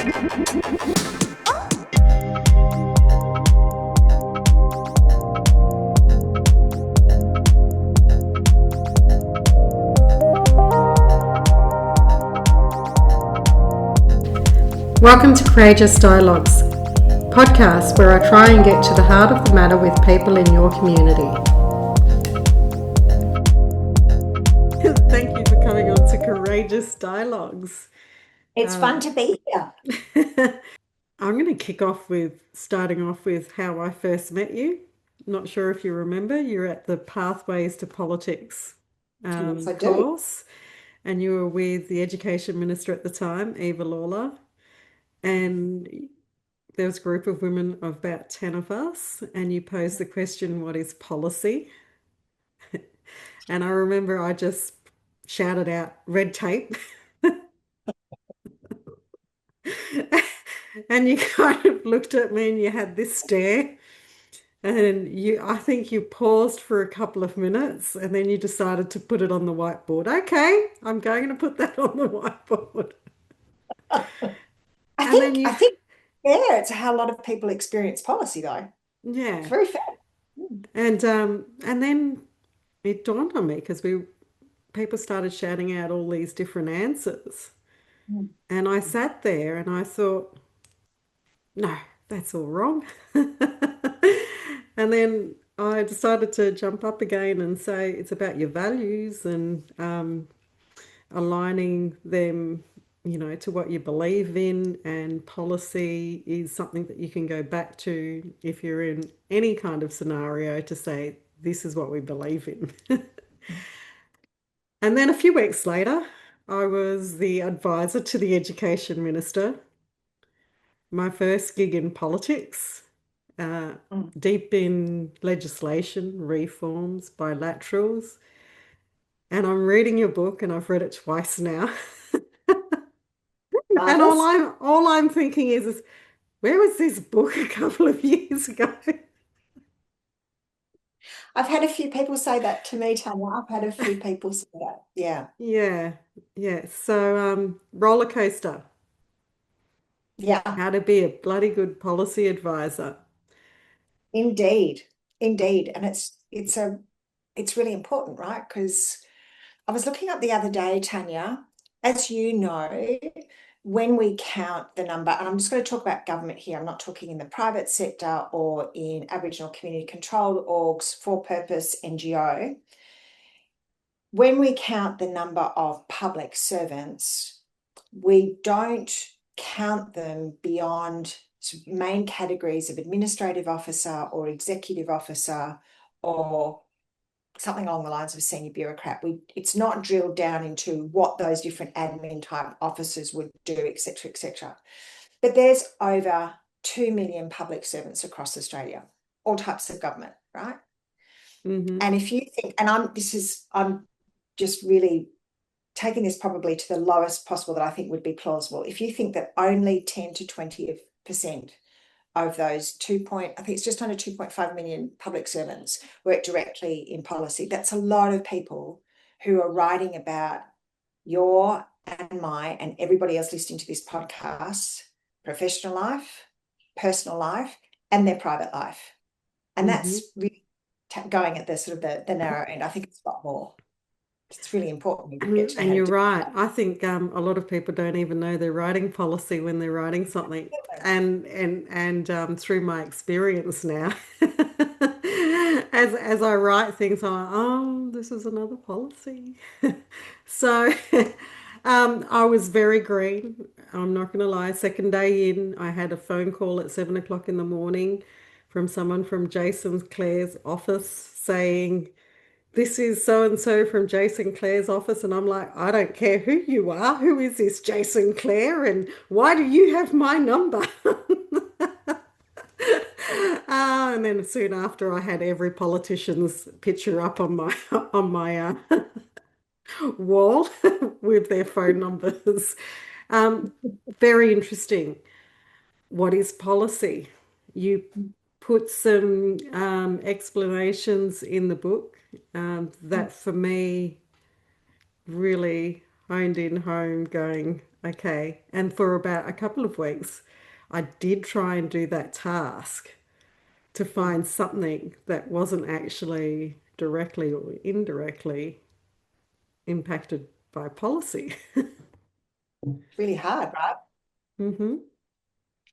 Welcome to Courageous Dialogues, podcast where I try and get to the heart of the matter with people in your community. Thank you for coming on to Courageous Dialogues. It's fun to be here. I'm going to kick off with starting off with how I first met you. Not sure if you remember, you're at the Pathways to Politics Yes, I do. course, and you were with the Education Minister at the time, Eva Lawler. And there was a group of women of about 10 of us, and you posed the question, what is policy? And I remember I just shouted out, red tape. And you kind of looked at me and you had this stare. And I think you paused for a couple of minutes and then you decided to put it on the whiteboard. Okay, I'm going to put that on the whiteboard. I think it's how a lot of people experience policy, though. Yeah. It's very fair. And then it dawned on me because people started shouting out all these different answers. And I sat there and I thought, no, that's all wrong. And then I decided to jump up again and say it's about your values and aligning them, to what you believe in, and policy is something that you can go back to if you're in any kind of scenario to say, this is what we believe in. And then a few weeks later, I was the advisor to the Education Minister. My first gig in politics, deep in legislation, reforms, bilaterals. And I'm reading your book and I've read it twice now. And all I'm thinking is, where was this book a couple of years ago? I've had a few people say that to me, Tanya. I've had a few people say that. Yeah. Yeah. So, Rollercoaster, Yeah. how to be a bloody good policy advisor. Indeed. And it's really important, right? Because I was looking up the other day, Tanya, as you know, when we count the number, and I'm just going to talk about government here, I'm not talking in the private sector or in Aboriginal community controlled orgs, for purpose NGO. When we count the number of public servants, we don't count them beyond main categories of administrative officer or executive officer or something along the lines of senior bureaucrat. It's not drilled down into what those different admin type officers would do, etc., etc. But there's over 2 million public servants across Australia, all types of government, right? And if you think, and I'm just really taking this probably to the lowest possible that I think would be plausible. If you think that only 10 to 20% of those I think it's just under 2.5 million public servants work directly in policy, that's a lot of people who are writing about your and my and everybody else listening to this podcast professional life, personal life, and their private life. And that's really going at the sort of the narrow end. I think it's a lot more. It's really important. And you're right. I think a lot of people don't even know they're writing policy when they're writing something. And through my experience now, as I write things, I'm like, oh, this is another policy. So I was very green. I'm not going to lie. Second day in, I had a phone call at 7 o'clock in the morning from someone from Jason Clare's office saying, this is so-and-so from Jason Clare's office. And I'm like, I don't care who you are. Who is this Jason Clare? And why do you have my number? And then soon after, I had every politician's picture up on my wall with their phone numbers. Very interesting. What is policy? You put some explanations in the book that for me really honed in home going, okay. And for about a couple of weeks, I did try and do that task to Mm. find something that wasn't actually directly or indirectly impacted by policy. It's really hard, right? Hmm.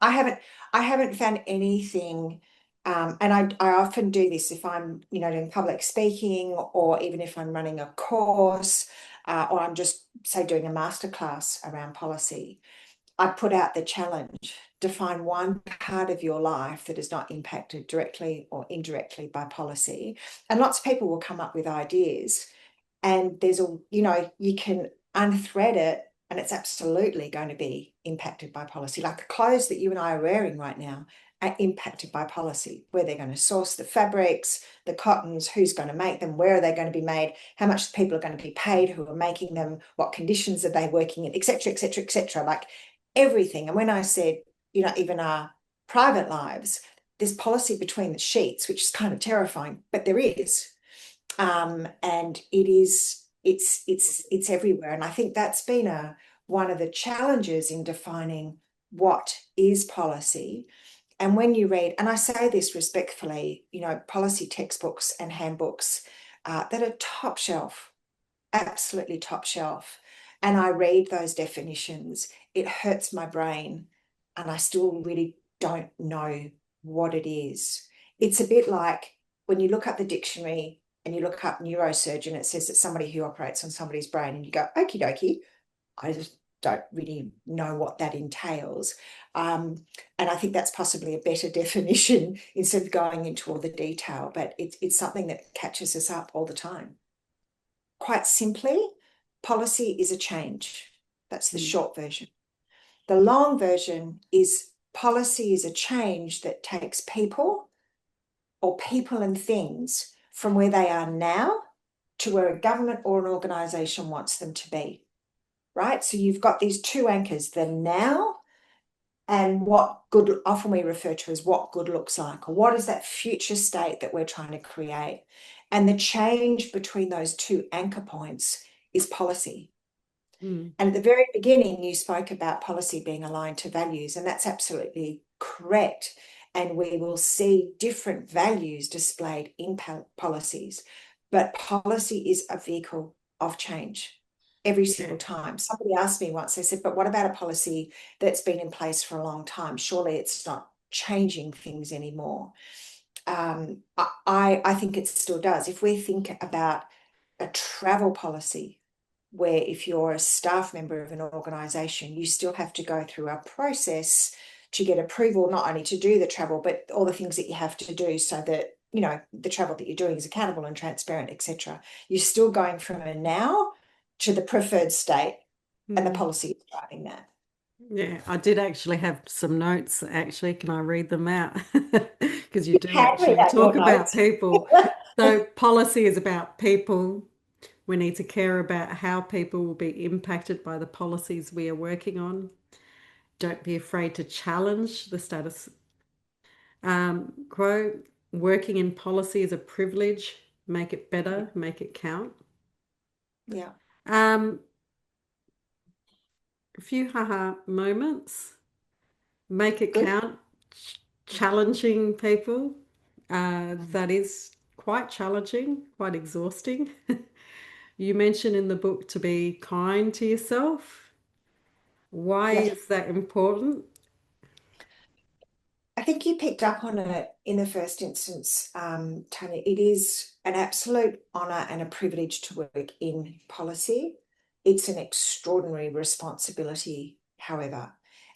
I haven't I haven't found anything, and I often do this if I'm, doing public speaking or even if I'm running a course, or I'm just, say, doing a masterclass around policy. I put out the challenge to find one part of your life that is not impacted directly or indirectly by policy. And lots of people will come up with ideas, and you can unthread it, and it's absolutely going to be impacted by policy. Like the clothes that you and I are wearing right now are impacted by policy, where they're going to source the fabrics, the cottons, who's going to make them, where are they going to be made, how much people are going to be paid who are making them, what conditions are they working in, etc., etc., etc. Like everything. And when I said, even our private lives, there's policy between the sheets, which is kind of terrifying, but there is. And it's everywhere. And I think that's been one of the challenges in defining what is policy. And when you read, and I say this respectfully, policy textbooks and handbooks that are top shelf, absolutely top shelf, and I read those definitions, it hurts my brain, and I still really don't know what it is. It's a bit like when you look up the dictionary and you look up neurosurgeon, it says that somebody who operates on somebody's brain, and you go, okie dokie, I just don't really know what that entails. And I think that's possibly a better definition instead of going into all the detail, but it's something that catches us up all the time. Quite simply, policy is a change. That's the short version. The long version is policy is a change that takes people or people and things from where they are now to where a government or an organisation wants them to be, right? So you've got these two anchors, the now and what good, often we refer to as what good looks like, or what is that future state that we're trying to create. And the change between those two anchor points is policy. Mm. And at the very beginning, you spoke about policy being aligned to values, and that's absolutely correct. And we will see different values displayed in policies, but policy is a vehicle of change every Yeah. single time. Somebody asked me once, they said, but what about a policy that's been in place for a long time? Surely it's not changing things anymore. I think it still does. If we think about a travel policy, where if you're a staff member of an organisation, you still have to go through a process to get approval, not only to do the travel, but all the things that you have to do so that, the travel that you're doing is accountable and transparent, etc. You're still going from a now to the preferred state, and the Mm. policy is driving that. Yeah, I did actually have some notes. Actually, can I read them out? Because you You do can read actually out your talk about notes. people. So, policy is about people. We need to care about how people will be impacted by the policies we are working on. Don't be afraid to challenge the status quo. Working in policy is a privilege. Make it better, make it count. Yeah, Um, a few haha moments. Make it good. count. Challenging people. That is quite challenging, quite exhausting. You mentioned in the book to be kind to yourself. Why Yeah. is that important? I think you picked up on it in the first instance, Tanya. It is an absolute honour and a privilege to work in policy. It's an extraordinary responsibility, however.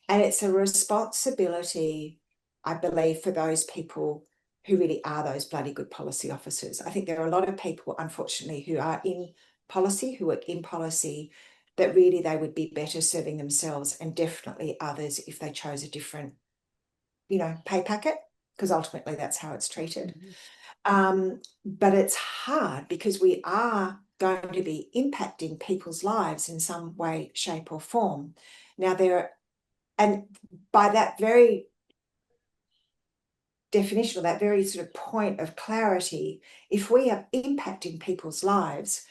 And it's a responsibility, I believe, for those people who really are those bloody good policy officers. I think there are a lot of people, unfortunately, who are in policy, who work in policy, that really they would be better serving themselves, and definitely others if they chose a different pay packet, because ultimately that's how it's treated. Mhm. But it's hard because we are going to be impacting people's lives in some way, shape, or form. Now, and by that very definition, or that very sort of point of clarity, if we are impacting people's lives,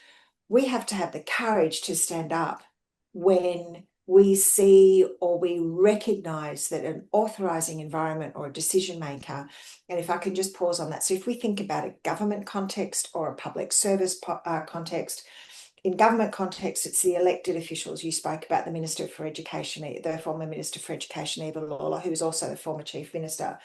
we have to have the courage to stand up when we see or we recognize that an authorizing environment or a decision maker, and if I can just pause on that. So if we think about a government context or a public service context, in government context, it's the elected officials. You spoke about the Minister for Education, the former Minister for Education, Eva Lawler, who was also the former Chief Minister,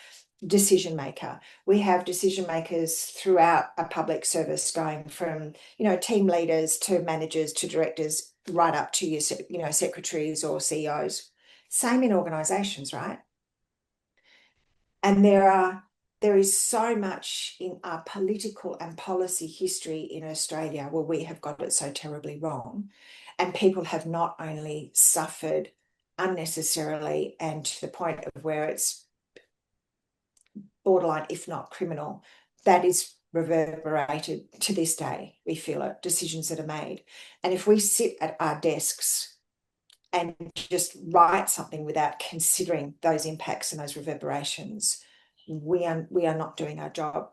decision maker. We have decision makers throughout a public service, going from, team leaders to managers to directors, right up to your, secretaries or CEOs. Same in organizations, right? And there is so much in our political and policy history in Australia where we have got it so terribly wrong. And people have not only suffered unnecessarily and to the point of where it's borderline, if not criminal, that is reverberated to this day. We feel it, decisions that are made. And if we sit at our desks and just write something without considering those impacts and those reverberations, we are not doing our job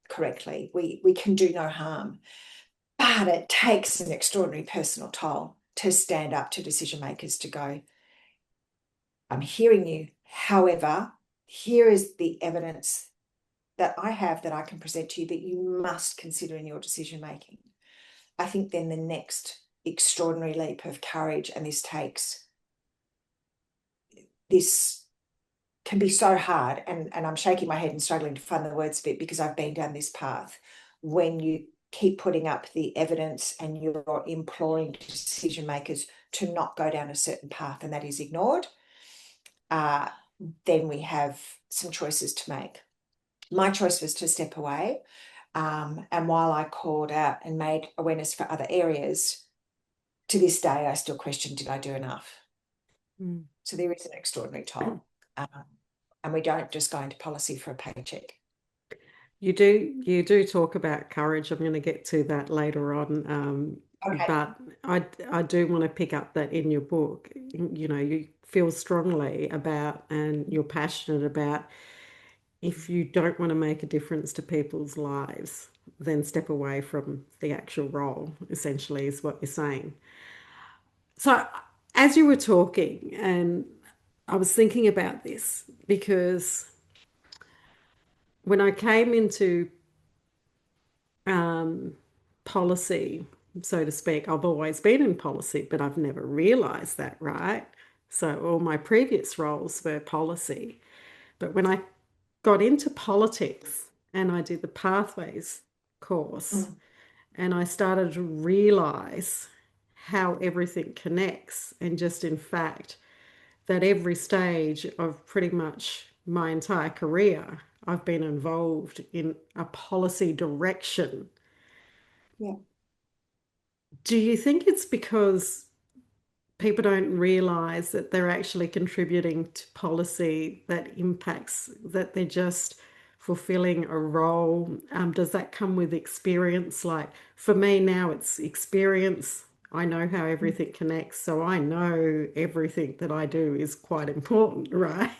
correctly. We can do no harm, but it takes an extraordinary personal toll to stand up to decision makers to go, I'm hearing you. However, here is the evidence that I have that I can present to you that you must consider in your decision making. I think then the next extraordinary leap of courage, and this can be so hard, and I'm shaking my head and struggling to find the words of it because I've been down this path. When you keep putting up the evidence and you're imploring decision makers to not go down a certain path and that is ignored, then we have some choices to make. My choice was to step away. And while I called out and made awareness for other areas, to this day, I still question, did I do enough? Mm. So there is an extraordinary toll. And we don't just go into policy for a paycheck. You do talk about courage. I'm going to get to that later on. Okay. But I do want to pick up that in your book, you feel strongly about and you're passionate about, if you don't want to make a difference to people's lives, then step away from the actual role, essentially, is what you're saying. So, as you were talking, and I was thinking about this because when I came into um, policy, so to speak, I've always been in policy, but I've never realized that, right? So, all my previous roles were policy. But when I got into politics and I did the pathways course, Mm. and I started to realize how everything connects, and just in fact, that every stage of pretty much my entire career, I've been involved in a policy direction. Yeah. Do you think it's because people don't realize that they're actually contributing to policy that impacts, that they're just fulfilling a role? Does that come with experience? Like for me now, it's experience. I know how Mm. everything connects, so I know everything that I do is quite important, right?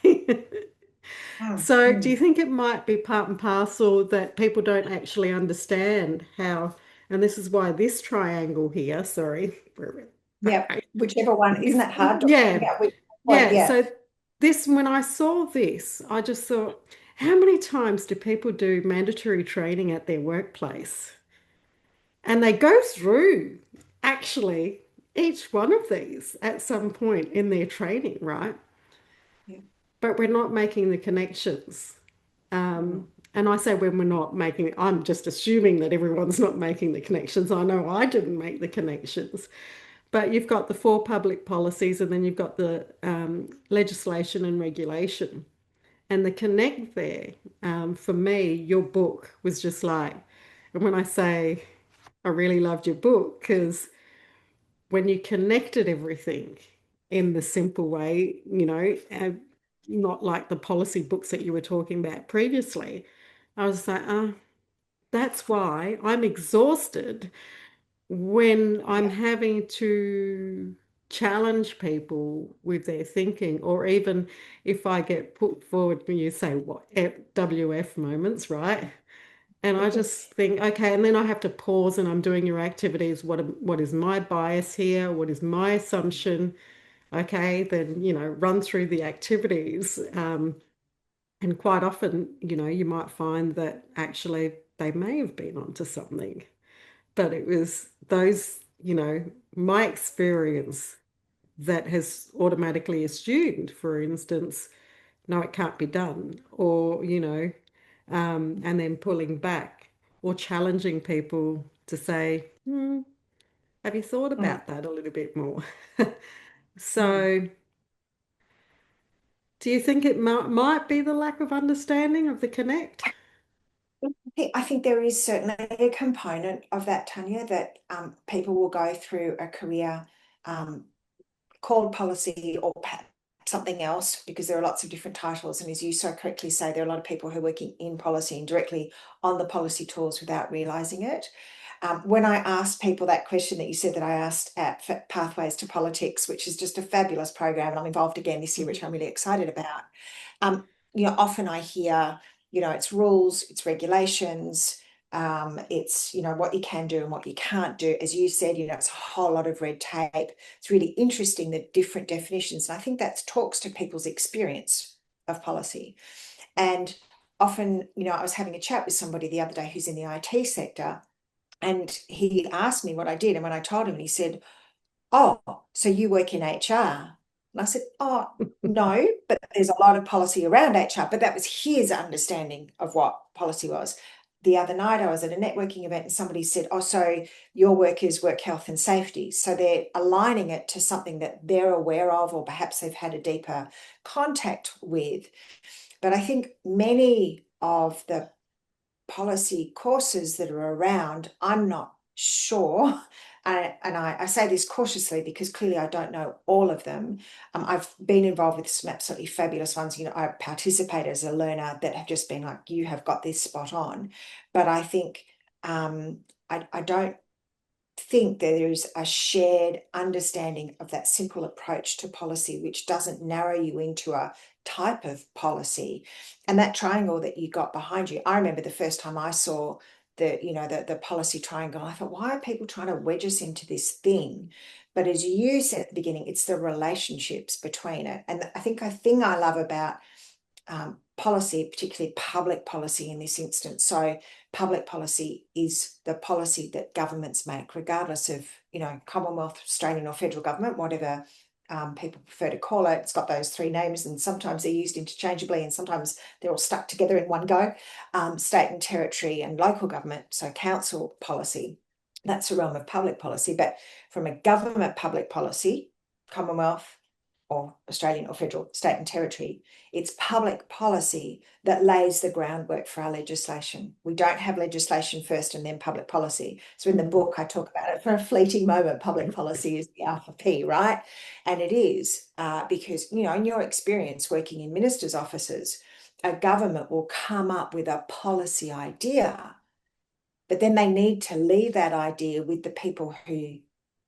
Mm. So, do you Mm. think it might be part and parcel that people don't actually understand how, and this is why this triangle here, sorry, Yeah. Whichever one, isn't this, that hard to work yeah, out which point? yeah. Yeah. So, this, when I saw this, I just thought, how many times do people do mandatory training at their workplace? And they go through actually each one of these at some point in their training, right? Yeah. But we're not making the connections. Mm. And I say when we're not making, I'm just assuming that everyone's not making the connections. I know I didn't make the connections. But you've got the four public policies, and then you've got the legislation and regulation. And the connect there, for me, your book was just like, and when I say I really loved your book, because when you connected everything in the simple way, not like the policy books that you were talking about previously, I was like, that's why I'm exhausted when I'm Yeah. having to challenge people with their thinking, or even if I get put forward when you say what WF moments, right? And I just think, okay, and then I have to pause and I'm doing your activities. What is my bias here? What is my assumption? Okay, then, run through the activities. And quite often, you might find that actually they may have been onto something, but it was those, my experience that has automatically assumed, for instance, no, it can't be done, or, and then pulling back or challenging people to say, have you thought Mm, about that a little bit more? mm. So, do you think it might be the lack of understanding of the connect? I think there is certainly a component of that, Tanya, that people will go through a career um, called policy or something else, because there are lots of different titles. And as you so correctly say, there are a lot of people who are working in policy and directly on the policy tools without realizing it. When I asked people that question that you said that I asked at Pathways to Politics, which is just a fabulous program, and I'm involved again this year, which I'm really excited about. Um, often I hear, it's rules, it's regulations, it's, what you can do and what you can't do. As you said, it's a whole lot of red tape. It's really interesting, the different definitions. And I think that talks to people's experience of policy. And often, I was having a chat with somebody the other day who's in the IT sector, and he asked me what I did. And when I told him, he said, "Oh, so you work in HR?" And I said, "Oh, no, but there's a lot of policy around HR." But that was his understanding of what policy was. The other night, I was at a networking event and somebody said, "Oh, so your work is work health and safety." So they're aligning it to something that they're aware of, or perhaps they've had a deeper contact with. But I think many of the policy courses that are around, I'm not sure. And I say this cautiously because clearly I don't know all of them. I've been involved with some absolutely fabulous ones. I participate as a learner that have just been like, you have got this spot on. But I think I don't think that there is a shared understanding of that simple approach to policy, which doesn't narrow you into a type of policy. And that triangle that you got behind you, I remember the first time I saw the policy triangle, I thought, why are people trying to wedge us into this thing? But as you said at the beginning, it's the relationships between it. And I think a thing I love about policy, particularly public policy in this instance. So public policy is the policy that governments make, regardless of, Commonwealth, Australian or federal government, whatever people prefer to call it. It's got those three names, and sometimes they're used interchangeably and sometimes they're all stuck together in one go. State and territory and local government, so council policy, that's a realm of public policy. But from a government public policy, Commonwealth or Australian or federal, state and territory, it's public policy that lays the groundwork for our legislation. We don't have legislation first and then public policy. So in the Mm, book, I talk about it for a fleeting moment. Public policy is the alpha P, right? And it is because, in your experience working in ministers' offices, a government will come up with a policy idea, but then they need to leave that idea with the people who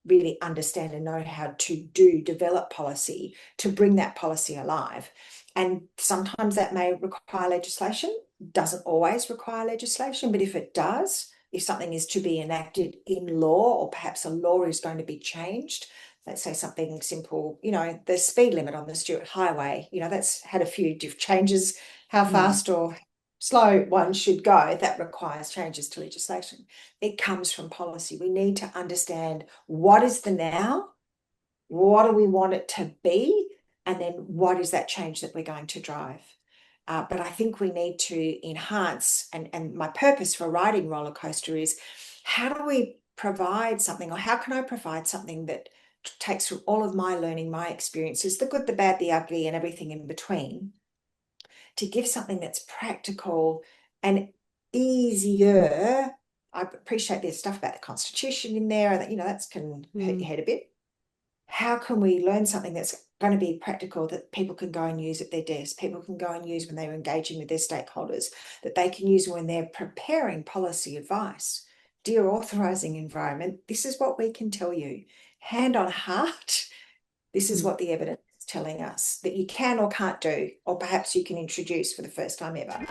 really understand and know how to develop policy to bring that policy alive. And sometimes that may require legislation, doesn't always require legislation, but if it does, if something is to be enacted in law, or perhaps a law is going to be changed, let's say something simple, the speed limit on the Stuart Highway, that's had a few changes, how mm, fast or slow one should go, that requires changes to legislation. It comes from policy. We need to understand what is the now, what do we want it to be, and then what is that change that we're going to drive. But I think we need to enhance, and my purpose for writing Rollercoaster is, how do we provide something, or how can I provide something that takes from all of my learning, my experiences, the good, the bad, the ugly, and everything in between, to give something that's practical and easier. I appreciate there's stuff about the Constitution in there that, that's can hurt your mm, head a bit. How can we learn something that's going to be practical, that people can go and use at their desk, people can go and use when they're engaging with their stakeholders, that they can use when they're preparing policy advice? Dear authorising environment, this is what we can tell you. Hand on heart, this is mm. what the evidence is telling us that you can or can't do, or perhaps you can introduce for the first time ever.